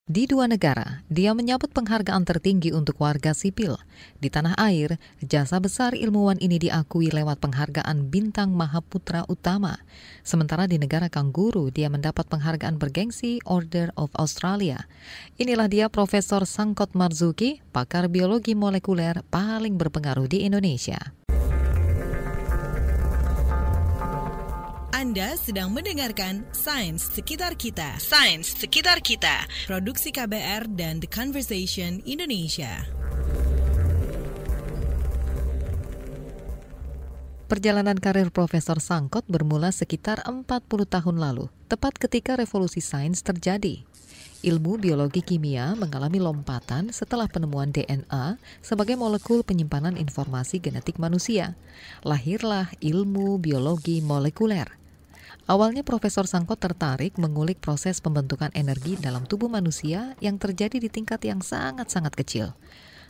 Di dua negara, dia menyabut penghargaan tertinggi untuk warga sipil. Di tanah air, jasa besar ilmuwan ini diakui lewat penghargaan Bintang Mahaputra Utama. Sementara di negara Kangguru, dia mendapat penghargaan bergengsi Order of Australia. Inilah dia Profesor Sangkot Marzuki, pakar biologi molekuler paling berpengaruh di Indonesia. Anda sedang mendengarkan Sains Sekitar Kita. Sains Sekitar Kita. Produksi KBR dan The Conversation Indonesia. Perjalanan karir Profesor Sangkot bermula sekitar 40 tahun lalu, tepat ketika revolusi sains terjadi. Ilmu biologi kimia mengalami lompatan setelah penemuan DNA sebagai molekul penyimpanan informasi genetik manusia. Lahirlah ilmu biologi molekuler. Awalnya Profesor Sangkot tertarik mengulik proses pembentukan energi dalam tubuh manusia yang terjadi di tingkat yang sangat-sangat kecil.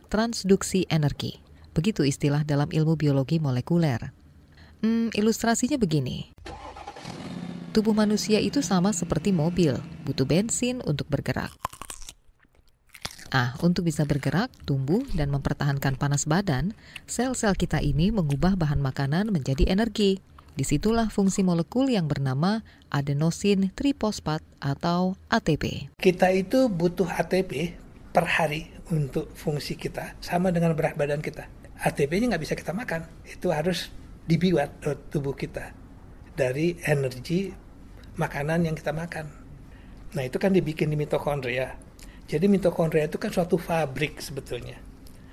Transduksi energi, begitu istilah dalam ilmu biologi molekuler. Ilustrasinya begini. Tubuh manusia itu sama seperti mobil, butuh bensin untuk bergerak. Untuk bisa bergerak, tumbuh, dan mempertahankan panas badan, sel-sel kita ini mengubah bahan makanan menjadi energi. Disitulah fungsi molekul yang bernama adenosin trifosfat atau ATP. Kita itu butuh ATP per hari untuk fungsi kita, sama dengan berat badan kita. ATP-nya nggak bisa kita makan, itu harus dibuat oleh tubuh kita dari energi makanan yang kita makan. Nah itu kan dibikin di mitokondria. Jadi mitokondria itu kan suatu fabrik sebetulnya,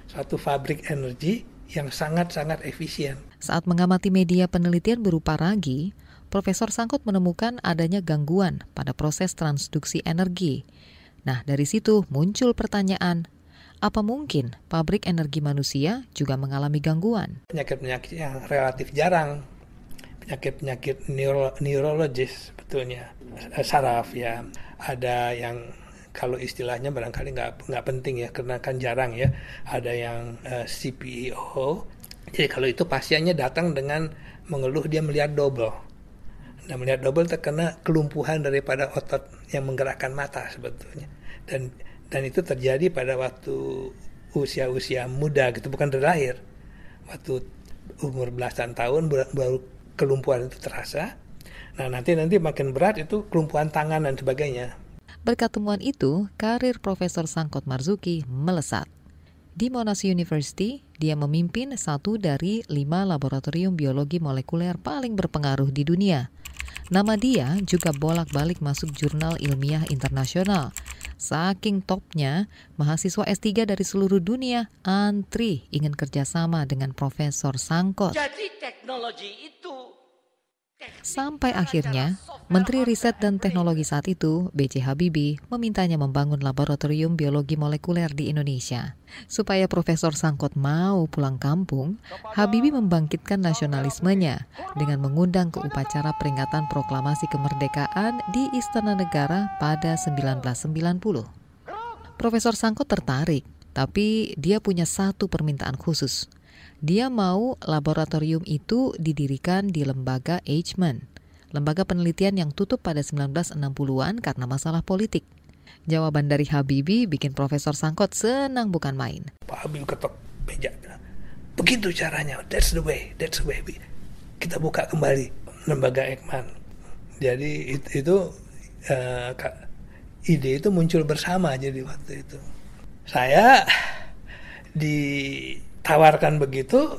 suatu fabrik energi yang sangat-sangat efisien. Saat mengamati media penelitian berupa ragi, Profesor Sangkot menemukan adanya gangguan pada proses transduksi energi. Nah, dari situ muncul pertanyaan, apa mungkin pabrik energi manusia juga mengalami gangguan? Penyakit-penyakit yang relatif jarang, penyakit-penyakit neurologis sebetulnya, saraf ya, ada yang kalau istilahnya barangkali nggak penting ya, karena kan jarang ya. Ada yang CPEO. Jadi kalau itu pasiennya datang dengan mengeluh dia melihat double. Nah melihat double terkena kelumpuhan daripada otot yang menggerakkan mata sebetulnya. Dan itu terjadi pada waktu usia muda gitu, bukan dari lahir. Waktu umur belasan tahun baru kelumpuhan itu terasa. Nah nanti makin berat itu kelumpuhan tangan dan sebagainya. Berkat temuan itu, karir Profesor Sangkot Marzuki melesat. Di Monash University, dia memimpin satu dari 5 laboratorium biologi molekuler paling berpengaruh di dunia. Nama dia juga bolak-balik masuk jurnal ilmiah internasional. Saking topnya, mahasiswa S3 dari seluruh dunia antri ingin kerjasama dengan Profesor Sangkot. Jadi teknologi itu Sampai akhirnya, Menteri Riset dan Teknologi saat itu, B.J. Habibie, memintanya membangun laboratorium biologi molekuler di Indonesia. Supaya Profesor Sangkot mau pulang kampung, Habibie membangkitkan nasionalismenya dengan mengundang ke upacara peringatan proklamasi kemerdekaan di Istana Negara pada 1990. Profesor Sangkot tertarik, tapi dia punya satu permintaan khusus. Dia mau laboratorium itu didirikan di lembaga Eichmann, lembaga penelitian yang tutup pada 1960-an karena masalah politik. Jawaban dari Habibie bikin Profesor Sangkot senang bukan main. Pak Habibie ketok meja bilang, begitu caranya, that's the way. Kita buka kembali lembaga Eichmann. Jadi ide itu muncul bersama jadi waktu itu. Saya ditawarkan begitu,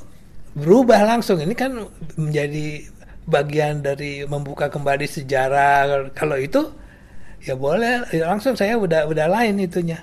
berubah langsung. Ini kan menjadi bagian dari membuka kembali sejarah. Kalau itu ya boleh, langsung saya udah lain itunya.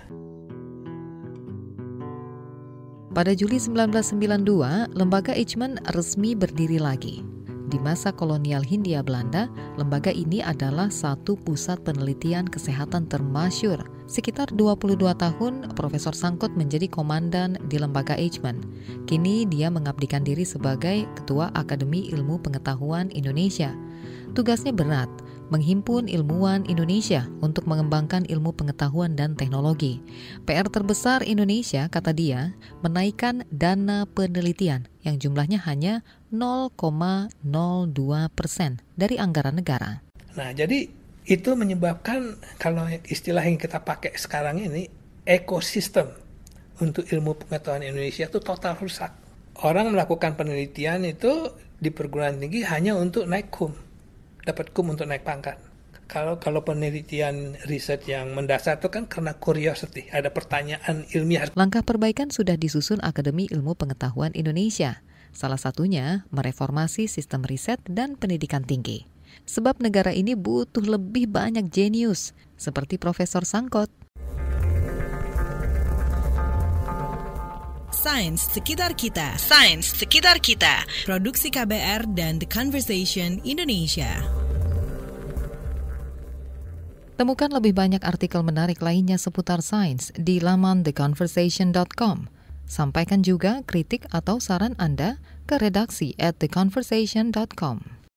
Pada Juli 1992, lembaga Eichmann resmi berdiri lagi. Di masa kolonial Hindia Belanda, lembaga ini adalah satu pusat penelitian kesehatan termasyur. Sekitar 22 tahun, Profesor Sangkot menjadi komandan di lembaga Eichmann. Kini dia mengabdikan diri sebagai Ketua Akademi Ilmu Pengetahuan Indonesia. Tugasnya berat, menghimpun ilmuwan Indonesia untuk mengembangkan ilmu pengetahuan dan teknologi. PR terbesar Indonesia, kata dia, menaikkan dana penelitian yang jumlahnya hanya 0,02% dari anggaran negara. Nah, jadi itu menyebabkan, kalau istilah yang kita pakai sekarang ini, ekosistem untuk ilmu pengetahuan Indonesia itu total rusak. Orang melakukan penelitian itu di perguruan tinggi hanya untuk naik KUM, dapat KUM untuk naik pangkat. Kalau penelitian riset yang mendasar itu kan karena curiosity, ada pertanyaan ilmiah. Langkah perbaikan sudah disusun Akademi Ilmu Pengetahuan Indonesia. Salah satunya mereformasi sistem riset dan pendidikan tinggi. Sebab negara ini butuh lebih banyak jenius, seperti Profesor Sangkot. Sains Sekitar Kita. Sains Sekitar Kita. Produksi KBR dan The Conversation Indonesia. Temukan lebih banyak artikel menarik lainnya seputar sains di laman theconversation.com. Sampaikan juga kritik atau saran Anda ke redaksi@theconversation.com.